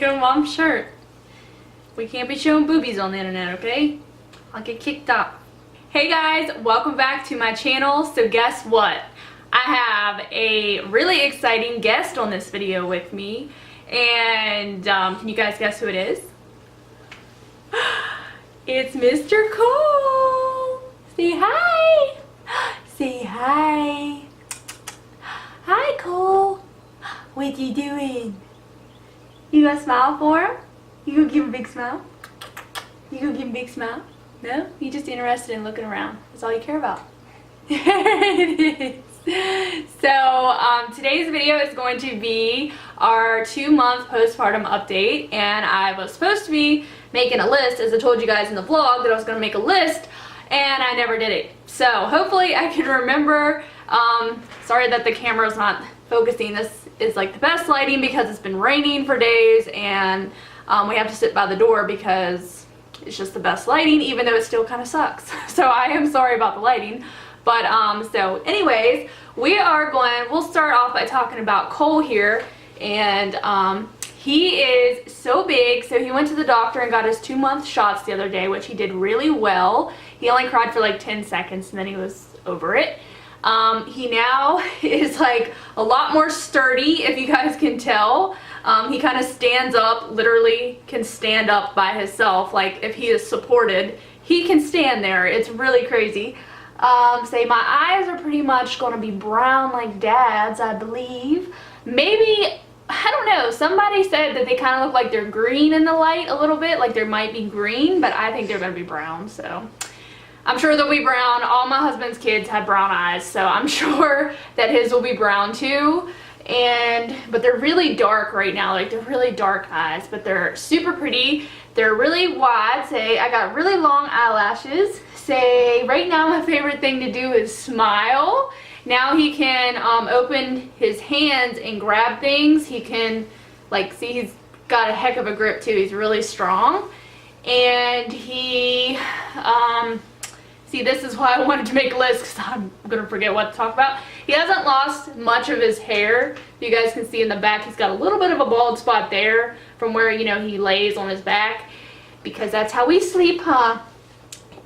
Look at Mom's shirt. We can't be showing boobies on the internet, okay? I'll get kicked off. Hey guys, welcome back to my channel. So guess what? I have a really exciting guest on this video with me. And can you guys guess who it is? It's Mr. Cole. Say hi. Say hi. Hi, Cole. What you doing? You gonna smile for him? You gonna give him a big smile? You gonna give him a big smile? No? You just interested in looking around. That's all you care about. There it is. So today's video is going to be our 2-month postpartum update, and I was supposed to be making a list, as I told you guys in the vlog that I was going to make a list, and I never did it. So hopefully I can remember. Sorry that the camera's not focusing. This is like the best lighting because it's been raining for days, and we have to sit by the door because it's just the best lighting, even though it still kind of sucks. So I am sorry about the lighting. But so anyways, we'll start off by talking about Cole here. And he is so big, so he went to the doctor and got his 2-month shots the other day, which he did really well. He only cried for like 10 seconds and then he was over it. He now is like a lot more sturdy, if you guys can tell. He kind of stands up, literally can stand up by himself. Like if he is supported, he can stand there. It's really crazy. Say my eyes are pretty much going to be brown like Dad's, I believe. Maybe, I don't know, somebody said that they kind of look like they're green in the light a little bit, like there might be green, but I think they're going to be brown, so I'm sure they'll be brown. All my husband's kids had brown eyes, so I'm sure that his will be brown too. But they're really dark right now, like they're really dark eyes, but they're super pretty. They're really wide. Say I got really long eyelashes. Say right now my favorite thing to do is smile. Now he can open his hands and grab things. He can, like, see, he's got a heck of a grip too. He's really strong. And he see, this is why I wanted to make a list, because I'm gonna forget what to talk about. He hasn't lost much of his hair. You guys can see in the back he's got a little bit of a bald spot there from where, you know, he lays on his back, because that's how we sleep, huh?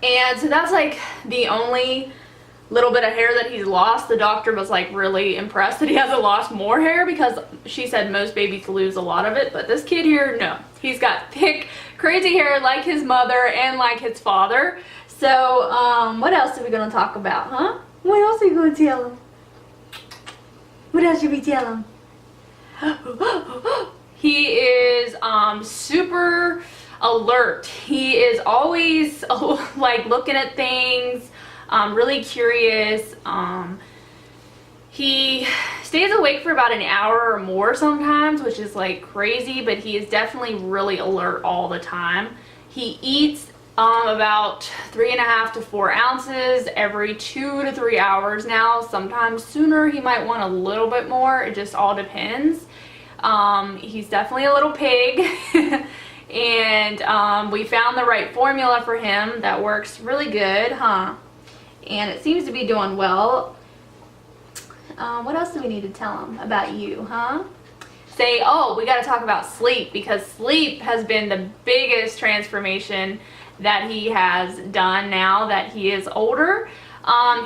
And so that's like the only little bit of hair that he's lost. The doctor was like really impressed that he hasn't lost more hair, because she said most babies lose a lot of it, but this kid here, no. He's got thick, crazy hair like his mother and like his father. So, what else are we going to talk about, huh? What else are you going to tell him? What else should we tell him? He is super alert. He is always like looking at things, really curious. He stays awake for about an hour or more sometimes, which is like crazy, but he is definitely really alert all the time. He eats about 3.5 to 4 ounces every 2 to 3 hours now. Sometimes sooner, he might want a little bit more. It just all depends. He's definitely a little pig. And we found the right formula for him that works really good, huh? And it seems to be doing well. What else do we need to tell him about you, huh? Say, oh, we got to talk about sleep, because sleep has been the biggest transformation that he has done now that he is older.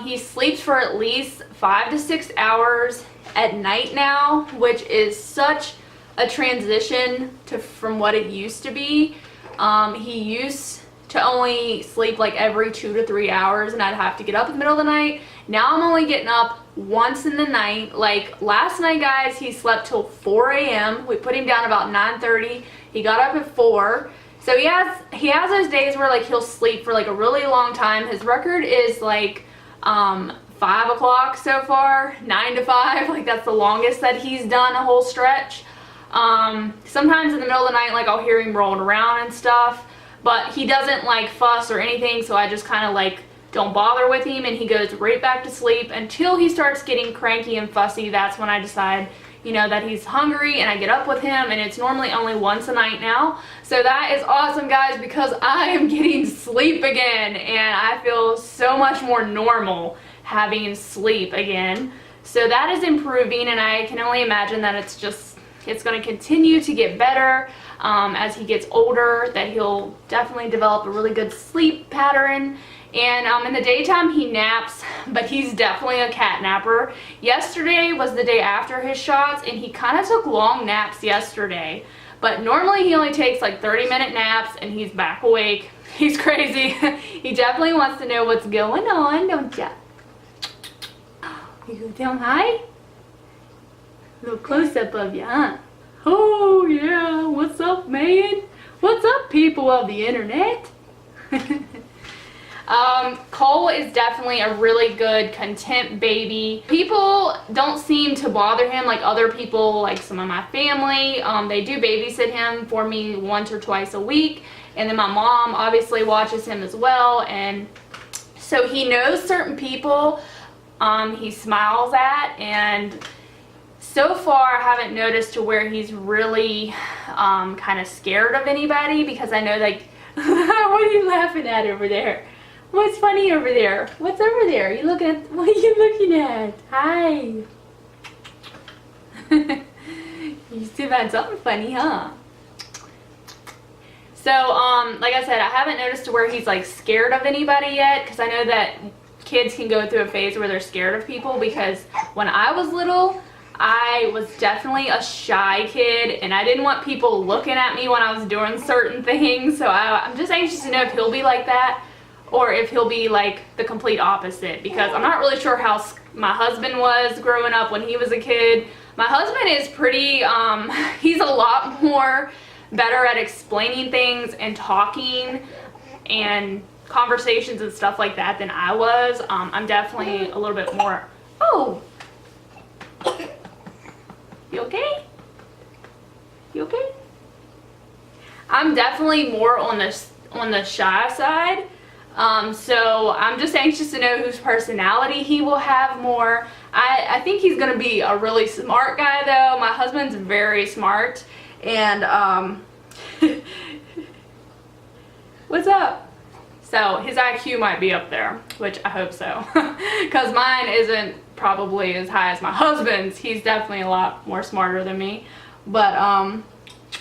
He sleeps for at least 5 to 6 hours at night now, which is such a transition from what it used to be. He used to only sleep like every 2 to 3 hours, and I'd have to get up in the middle of the night. Now I'm only getting up once in the night. Like last night, guys, he slept till 4 a.m. We put him down about 9:30. He got up at 4. So he has those days where like he'll sleep for like a really long time. His record is like 5 o'clock so far, 9 to 5. Like that's the longest that he's done a whole stretch. Sometimes in the middle of the night, like I'll hear him rolling around and stuff, but he doesn't like fuss or anything, so I just kind of like don't bother with him, and he goes right back to sleep until he starts getting cranky and fussy. That's when I decide, you know, that he's hungry, and I get up with him, and it's normally only once a night now. So that is awesome, guys, because I am getting sleep again, and I feel so much more normal having sleep again. So that is improving, and I can only imagine that it's going to continue to get better. as he gets older, that he'll definitely develop a really good sleep pattern. And in the daytime he naps, but he's definitely a cat napper. Yesterday was the day after his shots, and he kind of took long naps yesterday. But normally he only takes like 30-minute naps and he's back awake. He's crazy. He definitely wants to know what's going on, don't ya? You go down high? A little close-up of you, huh? Oh yeah, what's up, man? What's up, people of the internet? Cole is definitely a really good, content baby. People don't seem to bother him like other people, like some of my family. They do babysit him for me once or twice a week. And then my mom obviously watches him as well. And so he knows certain people he smiles at. And so far I haven't noticed to where he's really kind of scared of anybody, because I know, like, what are you laughing at over there? What's funny over there? What's over there? You looking at, what are you looking at? Hi. You still had something funny, huh? So, like I said, I haven't noticed to where he's like scared of anybody yet, because I know that kids can go through a phase where they're scared of people, because when I was little, I was definitely a shy kid, and I didn't want people looking at me when I was doing certain things. So I'm just anxious to know if he'll be like that, or if he'll be like the complete opposite, because I'm not really sure how my husband was growing up when he was a kid. My husband is pretty, he's a lot more better at explaining things and talking and conversations and stuff like that than I was. I'm definitely a little bit more, oh, you okay? You okay? I'm definitely more on the shy side. So I'm just anxious to know whose personality he will have more. I think he's gonna be a really smart guy though. My husband's very smart, and what's up? So his IQ might be up there, which I hope so, because mine isn't probably as high as my husband's. He's definitely a lot more smarter than me. But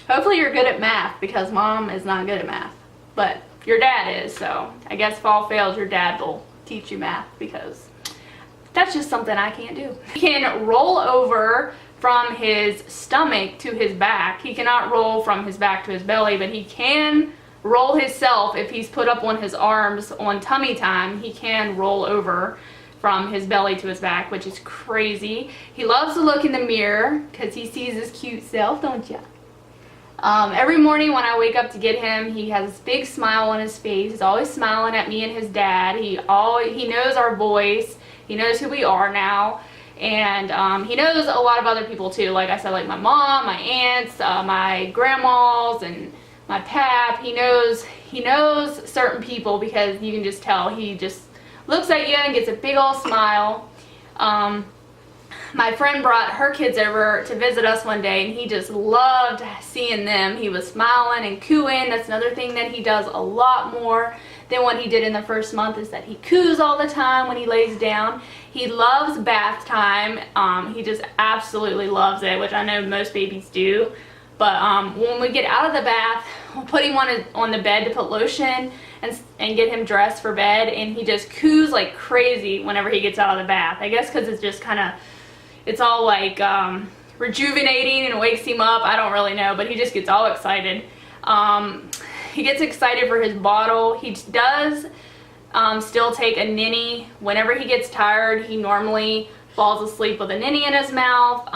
hopefully you're good at math, because mom is not good at math, but your dad is. So I guess if all fails, your dad will teach you math, because that's just something I can't do. He can roll over from his stomach to his back. He cannot roll from his back to his belly, but he can roll himself. If he's put up on his arms on tummy time, he can roll over from his belly to his back, which is crazy. He loves to look in the mirror because he sees his cute self, don't ya? Every morning when I wake up to get him, he has this big smile on his face. He's always smiling at me and his dad. He knows our voice. He knows who we are now. And he knows a lot of other people too. Like I said, like my mom, my aunts, my grandmas, and my pap. He knows certain people, because you can just tell. He just looks at you and gets a big old smile. My friend brought her kids over to visit us one day, and he just loved seeing them. He was smiling and cooing. That's another thing that he does a lot more than what he did in the first month, is that he coos all the time when he lays down. He loves bath time. He just absolutely loves it, which I know most babies do. But when we get out of the bath, we'll put him on the bed to put lotion and get him dressed for bed, and he just coos like crazy whenever he gets out of the bath. I guess because it's just kind of, it's all like rejuvenating and wakes him up. I don't really know, but he just gets all excited. He gets excited for his bottle. He does still take a ninny. Whenever he gets tired, he normally falls asleep with a ninny in his mouth,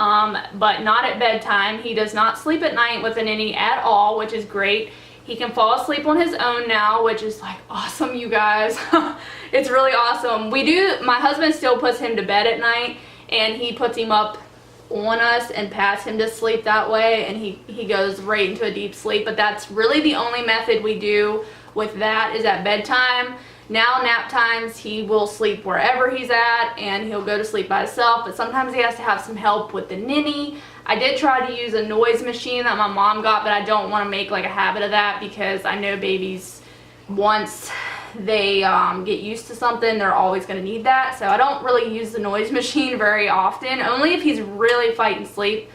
but not at bedtime. He does not sleep at night with a ninny at all, which is great. He can fall asleep on his own now, which is like awesome, you guys. It's really awesome. My husband still puts him to bed at night, and he puts him up on us and pats him to sleep that way, and he goes right into a deep sleep. But that's really the only method we do with that, is at bedtime. Now nap times, he will sleep wherever he's at, and he'll go to sleep by himself, but sometimes he has to have some help with the ninny. I did try to use a noise machine that my mom got, but I don't want to make like a habit of that, because I know babies, once they get used to something, they're always going to need that. So I don't really use the noise machine very often, only if he's really fighting sleep,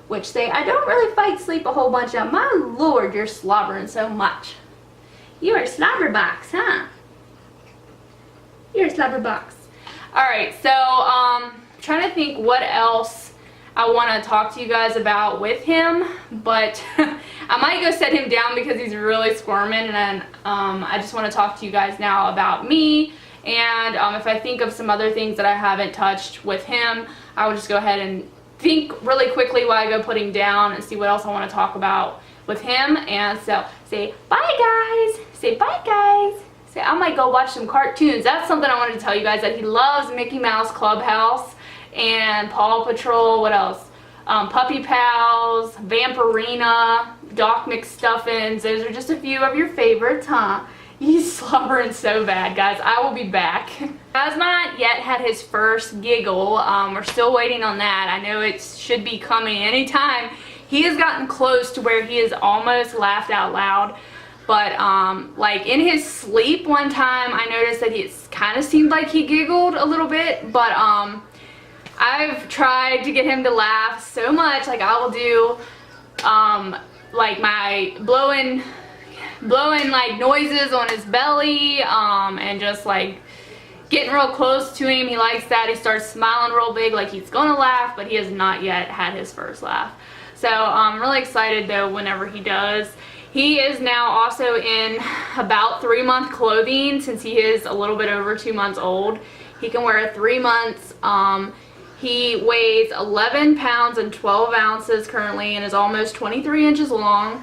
which I don't really fight sleep a whole bunch now. My lord, you're slobbering so much. You are a slobber box, huh? You're a slobber box. Alright, so trying to think what else I want to talk to you guys about with him, but I might go set him down because he's really squirming, and then I just want to talk to you guys now about me, and if I think of some other things that I haven't touched with him, I will just go ahead and think really quickly while I go put him down and see what else I want to talk about with him. And so say bye guys, say bye guys. Say I might go watch some cartoons. That's something I wanted to tell you guys, that he loves Mickey Mouse Clubhouse and Paw Patrol. What else? Puppy Pals, Vampirina, Doc McStuffins. Those are just a few of your favorites, huh? He's slobbering so bad, guys. I will be back. Has not yet had his first giggle. We're still waiting on that. I know it should be coming anytime. He has gotten close to where he has almost laughed out loud. But like in his sleep one time, I noticed that it kind of seemed like he giggled a little bit. But I've tried to get him to laugh so much. Like I will do like my blowing like noises on his belly, and just like getting real close to him. He likes that. He starts smiling real big like he's gonna laugh, but he has not yet had his first laugh. So I'm really excited though whenever he does. He is now also in about 3-month clothing, since he is a little bit over 2 months old. He can wear 3 months. He weighs 11 pounds and 12 ounces currently and is almost 23 inches long.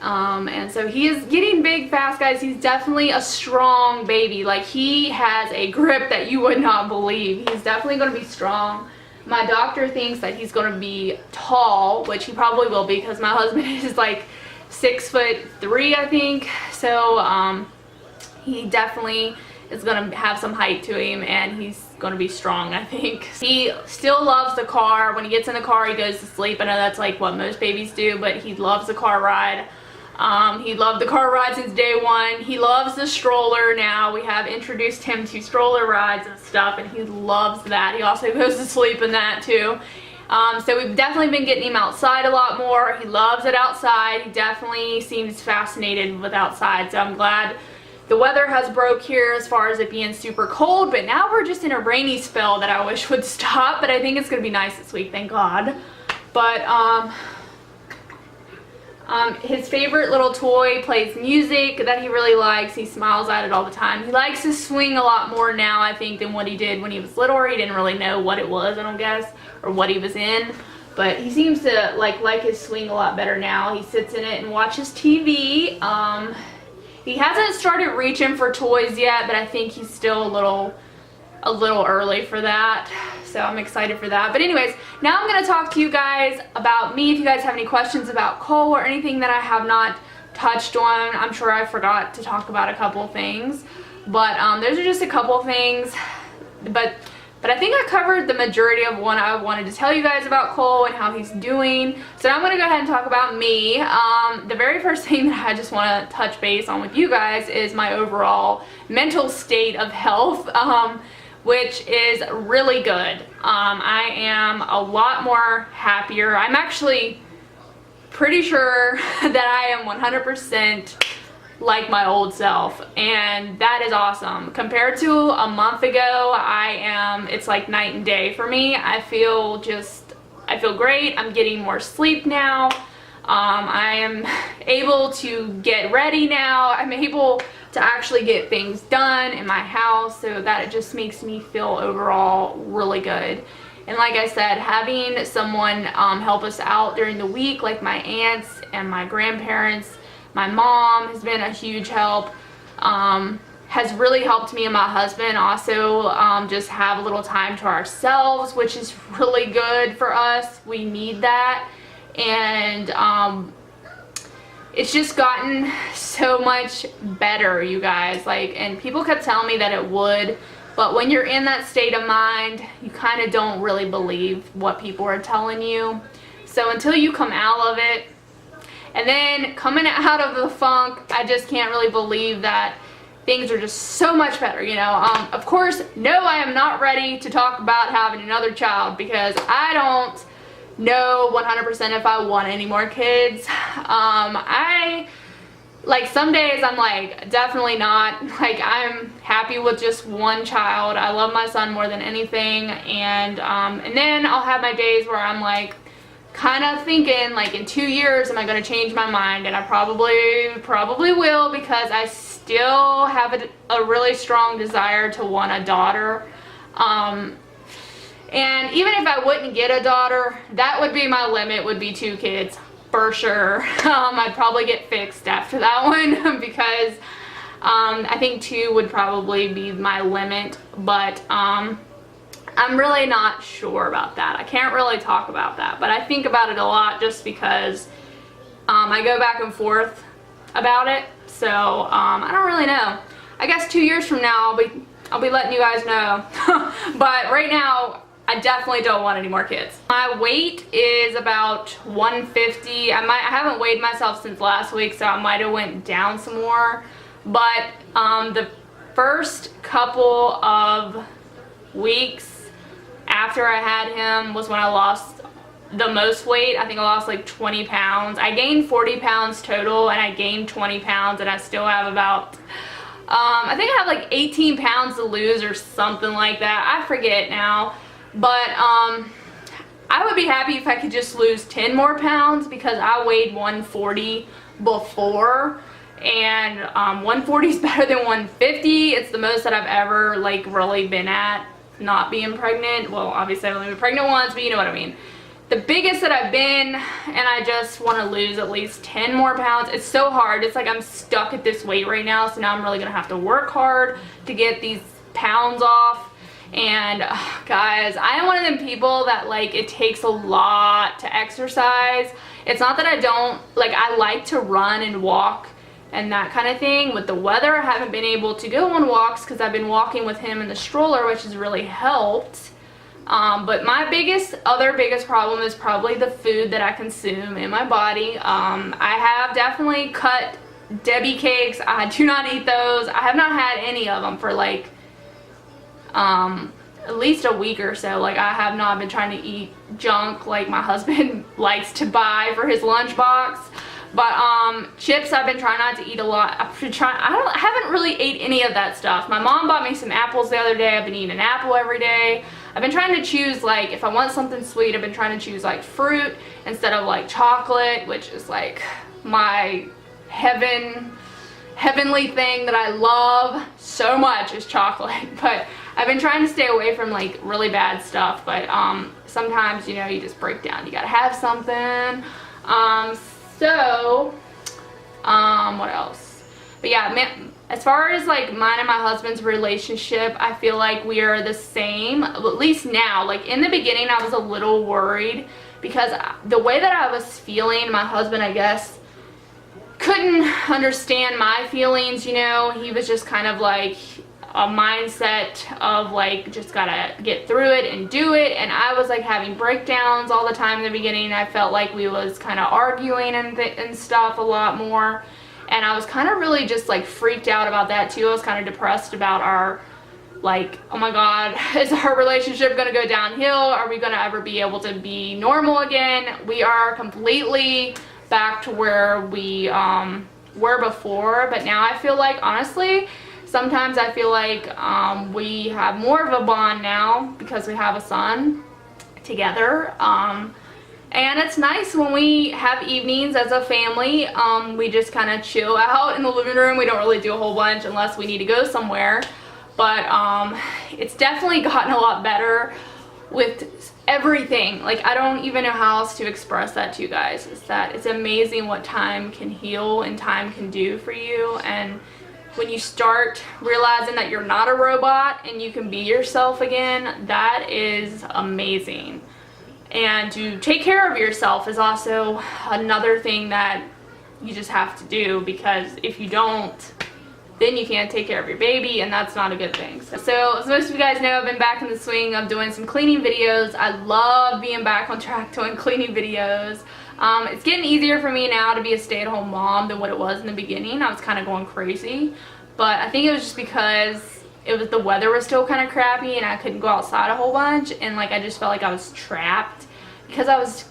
And so he is getting big fast, guys. He's definitely a strong baby. Like, he has a grip that you would not believe. He's definitely going to be strong. My doctor thinks that he's going to be tall, which he probably will be, because my husband is like 6'3", I think. So he definitely is going to have some height to him, and he's going to be strong, I think. He still loves the car. When he gets in the car, he goes to sleep. I know that's like what most babies do, but he loves the car ride. He loved the car ride since day one. He loves the stroller now. We have introduced him to stroller rides and stuff, and he loves that. He also goes to sleep in that too. So we've definitely been getting him outside a lot more. He loves it outside. He definitely seems fascinated with outside, so I'm glad the weather has broke here as far as it being super cold, but now we're just in a rainy spell that I wish would stop, but I think it's going to be nice this week, thank God. But his favorite little toy plays music that he really likes. He smiles at it all the time. He likes to swing a lot more now, I think, than what he did when he was little. He didn't really know what it was, I don't guess, or what he was in. But he seems to like his swing a lot better now. He sits in it and watches TV. He hasn't started reaching for toys yet, but I think he's still a little early for that. So I'm excited for that. But anyways, now I'm going to talk to you guys about me. If you guys have any questions about Cole or anything that I have not touched on, I'm sure I forgot to talk about a couple things. But those are just a couple things. But I think I covered the majority of what I wanted to tell you guys about Cole and how he's doing. So now I'm going to go ahead and talk about me. The very first thing that I just want to touch base on with you guys is my overall mental state of health, which is really good. I am a lot more happier. I'm actually pretty sure that I am 100% like my old self, and that is awesome. Compared to a month ago, it's like night and day for me. I feel great. I'm getting more sleep now. I am able to get ready now. I'm able to actually get things done in my house, so that it just makes me feel overall really good. And like I said, having someone help us out during the week, like my aunts and my grandparents, my mom has been a huge help, has really helped me and my husband also just have a little time to ourselves, which is really good for us. We need that. And it's just gotten so much better, you guys. And people kept telling me that it would, but when you're in that state of mind, you kind of don't really believe what people are telling you. So until you come out of it, and then coming out of the funk, I just can't really believe that things are just so much better, you know. Of course, no, I am not ready to talk about having another child, because I don't know 100% if I want any more kids. Like some days I'm like definitely not, like I'm happy with just one child. I love my son more than anything, and then I'll have my days where I'm like kind of thinking like in 2 years am I going to change my mind, and I probably will, because I still have a really strong desire to want a daughter. And even if I wouldn't get a daughter, that would be my limit, would be 2 kids. For sure. I'd probably get fixed after that one because I think 2 would probably be my limit, but I'm really not sure about that. I can't really talk about that, but I think about it a lot just because I go back and forth about it, so I don't really know. I guess 2 years from now I'll be letting you guys know. But right now I definitely don't want any more kids. My weight is about 150. I haven't weighed myself since last week, so I might have went down some more. But the first couple of weeks after I had him was when I lost the most weight. I think I lost like 20 pounds. I gained 40 pounds total, and I gained 20 pounds, and I still have about I think I have like 18 pounds to lose or something like that. I forget now. But I would be happy if I could just lose 10 more pounds, because I weighed 140 before, and 140 is better than 150. It's the most that I've ever like really been at not being pregnant. Well, obviously I've only been pregnant once, but you know what I mean. The biggest that I've been, and I just want to lose at least 10 more pounds. It's so hard. It's like I'm stuck at this weight right now, so now I'm really going to have to work hard to get these pounds off. And guys, I am one of them people that like it takes a lot to exercise. It's not that I don't, like I like to run and walk and that kind of thing. With the weather, I haven't been able to go on walks because I've been walking with him in the stroller, which has really helped. But my biggest problem is probably the food that I consume in my body. I have definitely cut Debbie cakes. I do not eat those. I have not had any of them for like at least a week or so. Like I have not been trying to eat junk like my husband likes to buy for his lunchbox. But chips I've been trying not to eat a lot. I haven't really ate any of that stuff. My mom bought me some apples the other day. I've been eating an apple every day. I've been trying to choose, like if I want something sweet, I've been trying to choose like fruit instead of like chocolate, which is like my heavenly thing that I love so much is chocolate. But I've been trying to stay away from like really bad stuff, but sometimes, you know, you just break down. You gotta have something. What else? But yeah, as far as like mine and my husband's relationship, I feel like we are the same, at least now. Like in the beginning, I was a little worried because the way that I was feeling, my husband, I guess, couldn't understand my feelings, you know. He was just kind of like a mindset of like just gotta get through it and do it, and I was like having breakdowns all the time in the beginning. I felt like we was kind of arguing and stuff a lot more, and I was kind of really just like freaked out about that too. I was kind of depressed about our, like, oh my god, is our relationship gonna go downhill? Are we gonna ever be able to be normal again? We are completely back to where we were before, but now I feel like, honestly, sometimes I feel like we have more of a bond now because we have a son together. And it's nice when we have evenings as a family. We just kind of chill out in the living room. We don't really do a whole bunch unless we need to go somewhere. But it's definitely gotten a lot better with everything. Like, I don't even know how else to express that to you guys. It's that it's amazing what time can heal and time can do for you. And when you start realizing that you're not a robot and you can be yourself again, that is amazing. And to take care of yourself is also another thing that you just have to do, because if you don't, then you can't take care of your baby, and that's not a good thing. So as most of you guys know, I've been back in the swing of doing some cleaning videos. I love being back on track doing cleaning videos. It's getting easier for me now to be a stay-at-home mom than what it was in the beginning. I was kind of going crazy, but I think it was just because the weather was still kind of crappy and I couldn't go outside a whole bunch, and like I just felt like I was trapped because I was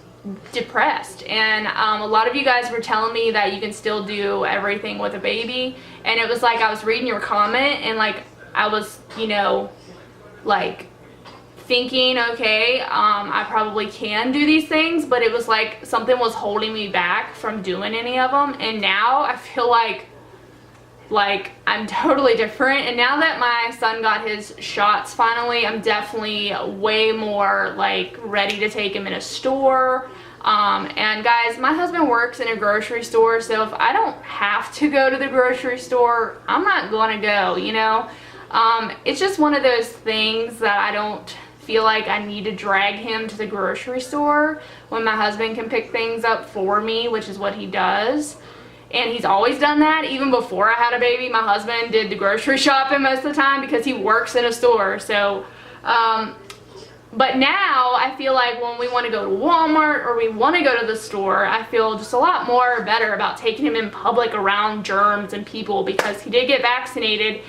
depressed. And a lot of you guys were telling me that you can still do everything with a baby, and it was like I was reading your comment and like I was, you know, like thinking, okay, I probably can do these things, but it was like something was holding me back from doing any of them. And now I feel like I'm totally different. And now that my son got his shots finally, I'm definitely way more like ready to take him in a store. And guys, my husband works in a grocery store, so if I don't have to go to the grocery store, I'm not gonna go, you know. It's just one of those things that I don't feel like I need to drag him to the grocery store when my husband can pick things up for me, which is what he does. And he's always done that. Even before I had a baby, my husband did the grocery shopping most of the time because he works in a store. So but now I feel like when we want to go to Walmart or we want to go to the store, I feel just a lot more better about taking him in public around germs and people, because he did get vaccinated,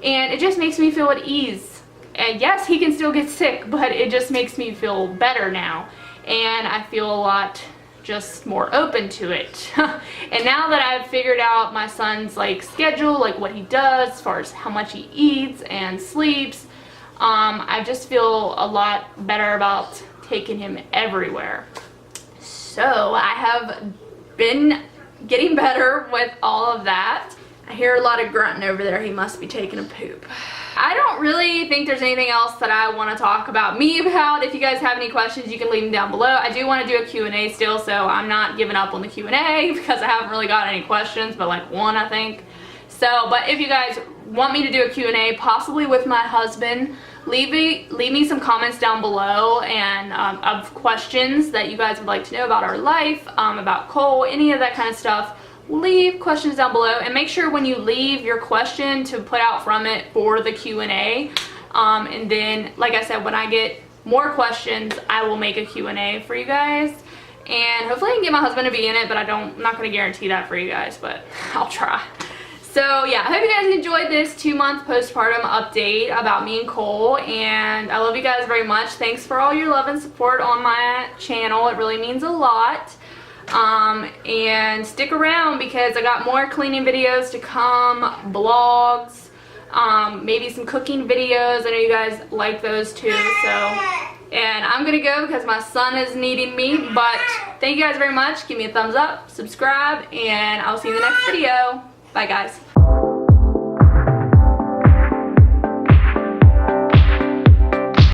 and it just makes me feel at ease. And yes, he can still get sick, but it just makes me feel better now, and I feel a lot just more open to it. And now that I've figured out my son's like schedule, like what he does as far as how much he eats and sleeps, I just feel a lot better about taking him everywhere. So I have been getting better with all of that. I hear a lot of grunting over there. He must be taking a poop. I don't really think there's anything else that I want to talk about me about. If you guys have any questions, you can leave them down below. I do want to do a Q&A still, so I'm not giving up on the Q&A because I haven't really got any questions, but like one, I think. So, but if you guys want me to do a Q&A, possibly with my husband, leave me some comments down below, and of questions that you guys would like to know about our life, about Cole, any of that kind of stuff. Leave questions down below, and make sure when you leave your question to put out from it for the Q&A. And then, like I said, when I get more questions, I will make a Q&A for you guys. And hopefully I can get my husband to be in it, but I'm not going to guarantee that for you guys, but I'll try. So yeah, I hope you guys enjoyed this 2-month postpartum update about me and Cole, and I love you guys very much. Thanks for all your love and support on my channel. It really means a lot. And stick around because I got more cleaning videos to come, vlogs, maybe some cooking videos. I know you guys like those too. So, and I'm gonna go because my son is needing me, but thank you guys very much. Give me a thumbs up, subscribe, and I'll see you in the next video. Bye guys.